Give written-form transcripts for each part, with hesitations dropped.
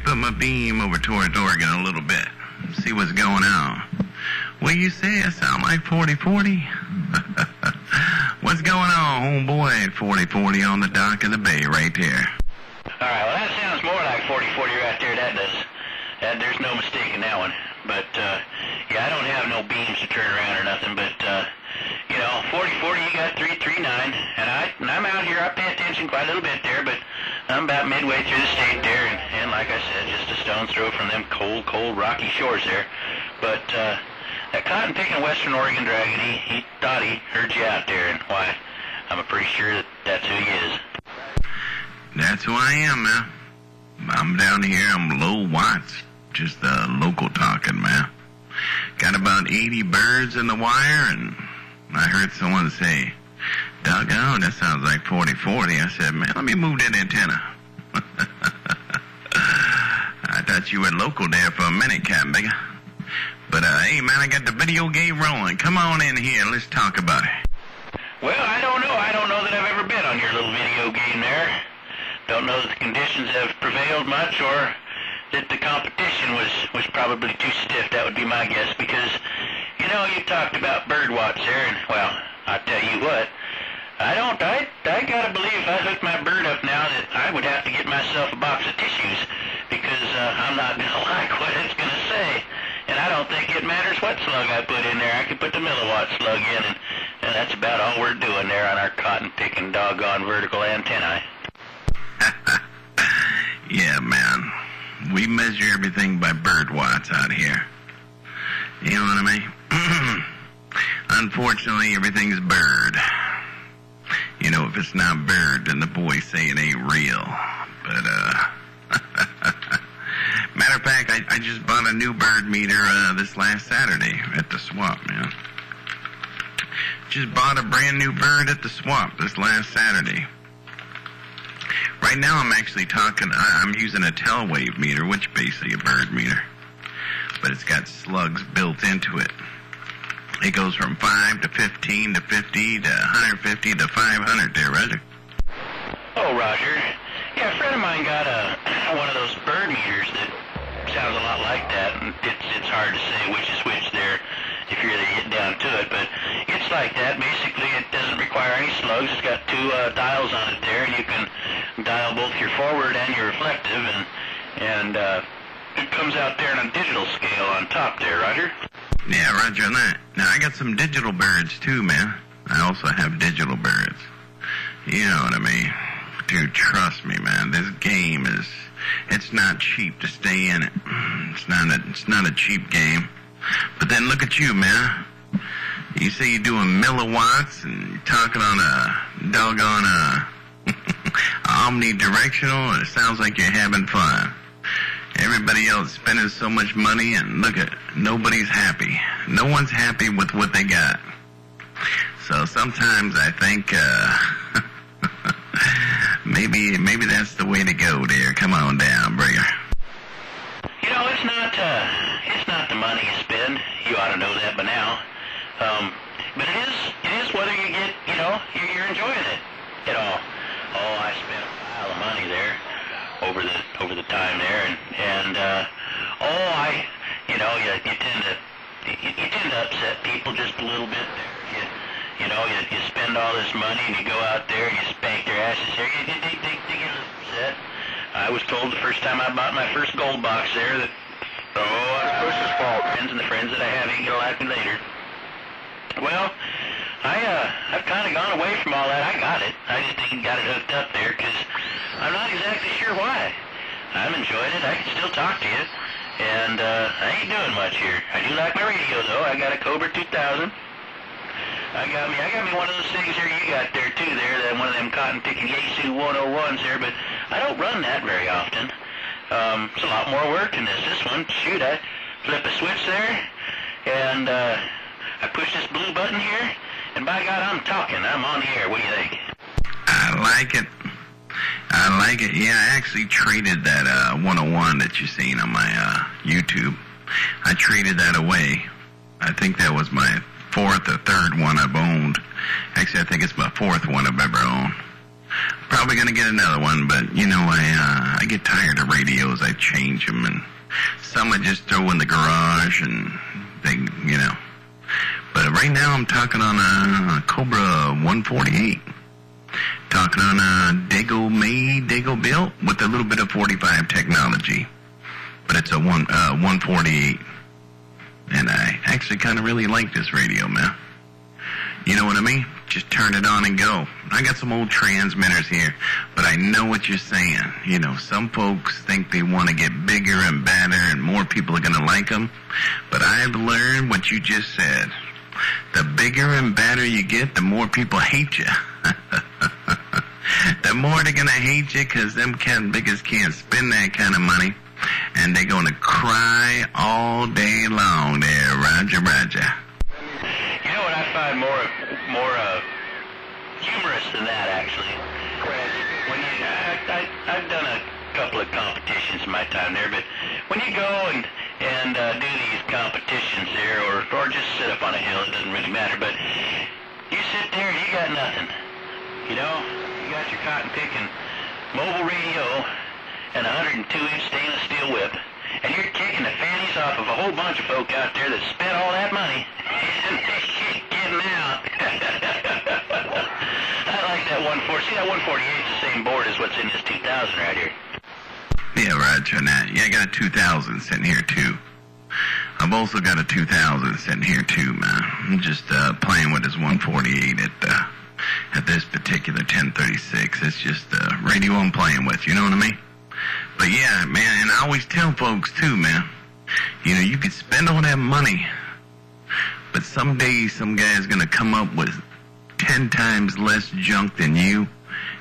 put my beam over towards Oregon a little bit. See what's going on. What you say? I sound like 4040? What's going on, homeboy? 4040 on the dock of the bay right there. All right, well, that sounds more like 4040 right there. That does. There's no mistake in that one. But, yeah, I don't have no beams to turn around or nothing. But, 4040, you got 339. And I'm out here. I pay attention quite a little bit there. But I'm about midway through the state there. And like I said, just a stone's throw from them cold, rocky shores there. But, that cotton-picking Western Oregon dragon, he thought he heard you out there. And why, I'm pretty sure that's who he is. That's who I am, man. I'm down here. I'm low watts. Just local talking, man. Got about 80 birds in the wire, and I heard someone say, doggone, that sounds like 4040. I said, man, let me move that antenna. I thought you were local there for a minute, Captain Bigger. But, hey, man, I got the video game rolling. Come on in here. Let's talk about it. Well, I don't know. I don't know that I've ever been on your little video game there. Don't know that the conditions have prevailed much, or that the competition was probably too stiff. That would be my guess, because, you talked about bird watch there, and, well, I'll tell you what, I gotta believe if I hooked my bird up now that I would have to get myself a box of tissues, because I'm not gonna like what it's gonna say. And I don't think it matters what slug I put in there. I could put the milliwatt slug in, and that's about all we're doing there on our cotton-picking doggone vertical antennae. Yeah, man. We measure everything by bird watts out here. You know what I mean? Unfortunately, everything's bird. If it's not bird, then the boys say it ain't real. But, matter of fact, I just bought a new bird meter this last Saturday at the swamp, man. Just bought a brand new bird at the swamp this last Saturday. Right now I'm actually I'm using a tailwave meter, which is basically a bird meter. But it's got slugs built into it. It goes from 5 to 15 to 50 to 150 to 500 there, Roger. Oh, Roger. Yeah, a friend of mine got one of those bird meters that sounds a lot like that, and it's hard to say which is which there if you really get down to it, but it's like that. Basically, it doesn't require any slugs. It's got two dials on it there, and you can dial both your forward and your reflective, and it comes out there in a digital scale on top there, Roger. Yeah, Roger on that. Now, I got some digital birds, too, man. I also have digital birds. You know what I mean? Dude, trust me, man. This game it's not cheap to stay in it. It's not a cheap game. But then look at you, man. You say you're doing milliwatts and you're talking on a doggone omnidirectional, and it sounds like you're having fun. Everybody else spending so much money, and look at nobody's happy. No one's happy with what they got. So sometimes I think maybe that's the way to go there. Come on down, Brigger. It's not the money you spend. You ought to know that by now. But it is whether you get, you're enjoying it at all. Oh, I spent a pile of money there over the time there, and you tend to upset people just a little bit there. You spend all this money and you go out there and you spank their asses there. They get a little upset. I was told the first time I bought my first gold box there that, that's Bush's fault. Friends and the friends that I have ain't gonna like me later. Well, I've kind of gone away from all that. I got it. I just ain't got it hooked up there because I'm not exactly sure why. I'm enjoying it. I can still talk to you. And I ain't doing much here. I do like my radio, though. I got a Cobra 2000. I got me one of those things here you got there, too, there. One of them cotton-picking Yaesu 101s there, but I don't run that very often. It's a lot more work than this one. Shoot, I flip a switch there, and I push this blue button here, and by God, I'm talking. I'm on the air. What do you think? I like it. Yeah, I actually traded that 101 that you seen on my YouTube. I traded that away. I think that was my fourth or third one I've owned. Actually, I think it's my fourth one I've ever owned. Probably gonna get another one, but you know, I get tired of radios. I change them, and some I just throw in the garage, and they, you know. But right now I'm talking on a Cobra 148. Talking on a Dago made, Dago built with a little bit of 45 technology. But it's a 148. And I actually kind of really like this radio, man. You know what I mean? Just turn it on and go. I got some old transmitters here, but I know what you're saying. You know, some folks think they want to get bigger and badder and more people are going to like them. But I've learned what you just said. The bigger and badder you get, the more people hate you. The more they're going to hate you because them cat biggers can't spend that kind of money. And they're going to cry all day long there, Roger. You know what I find more humorous than that, actually? When I've done a couple of competitions in my time there, but when you go and do these competitions there, or just sit up on a hill, it doesn't really matter, but you sit there and you got nothing. You know, you got your cotton picking mobile radio and a 102-inch stainless steel whip, and you're kicking the fannies off of a whole bunch of folk out there that spent all that money, and they keep getting out. I like that 140. See, that 148 is the same board as what's in this 2000 right here. Yeah, Roger, now. Yeah, I got a 2000 sitting here, too. I've also got a 2000 sitting here, too, man. I'm just playing with this 148 at this particular 1036. It's just the radio I'm playing with, you know what I mean? But yeah, man, and I always tell folks too, man, you know, you could spend all that money, but someday some guy's gonna come up with 10 times less junk than you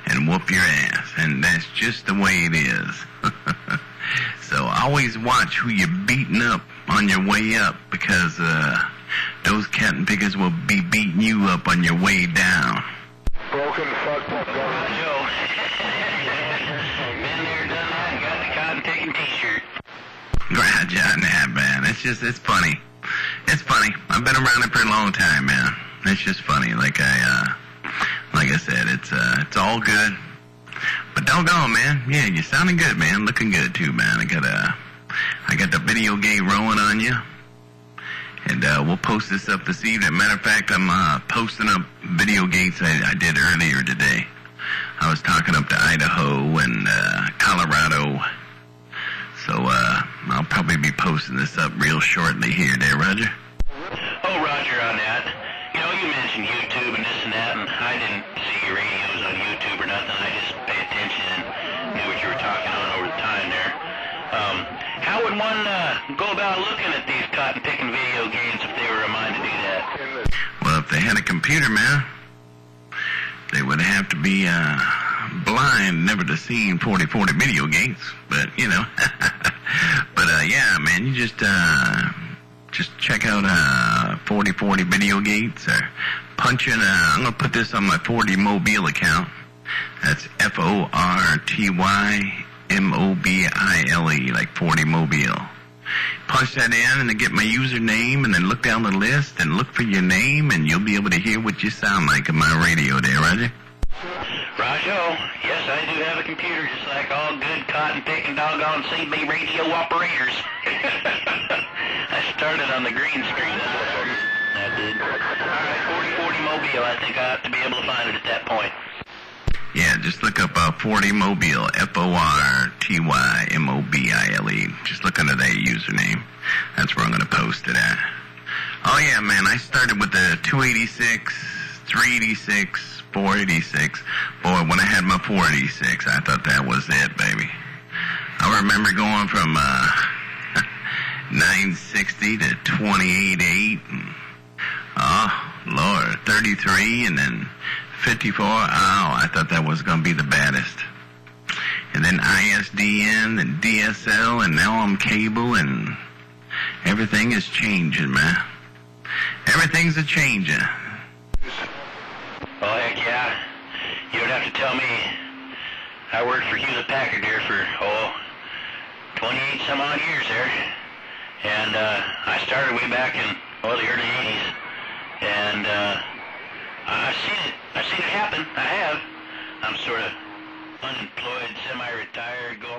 and whoop your ass, and that's just the way it is. So always watch who you're beating up on your way up, because those cat and pickers will be beating you up on your way down. Broken, fucked up, Joe. Been there, done that, got the cotton picking t-shirt. Roger on that, man. It's funny. It's funny. I've been around it for a long time, man. It's just funny. Like I said, it's all good. But doggone, man. Yeah, you're sounding good, man. Looking good too, man. I got the video gate rolling on you. And we'll post this up this evening. Matter of fact, I'm posting up video gates I did earlier today. I was talking up to Idaho and Colorado. So I'll probably be posting this up real shortly here, there, Roger. Oh, Roger, on that. You know, you mentioned YouTube and this and that, and I didn't see your radios on YouTube or nothing. I just pay attention and knew what you were talking on over the time there. How would one go about looking at these cotton-picking video games if they were a mind to do that? Well, if they had a computer, man, they would have to be blind never to seen 4040 video games. But, you know, but, yeah, man, you just check out 4040 video gates or punch in, I'm going to put this on my 40 Mobile account. That's FORTYMOBILE, like 40 Mobile. Punch that in and then get my username and then look down the list and look for your name and you'll be able to hear what you sound like on my radio there, Roger. Roger, yes, I do have a computer just like all good cotton-picking doggone CB radio operators. I started on the green screen. I did. All right, 4040 Mobile. I think I ought to be able to find it at that point. Yeah, just look up 40 Mobile, FORTYMOBILE. Just look under that username. That's where I'm going to post it at. Oh, yeah, man, I started with the 286, 386, 486. Boy, when I had my 486, I thought that was it, baby. I remember going from 960 to 28.8. Oh, Lord, 33, and then 54. Oh, I thought that was going to be the baddest. And then ISDN and DSL, and now I'm cable, and everything is changing, man. Everything's a-changing. Oh, heck yeah. You don't have to tell me. I worked for Hewlett-Packard there for, 28 some odd years there. And I started way back in, the early 80s. And I've seen it happen. I have. I'm sort of unemployed, semi-retired, going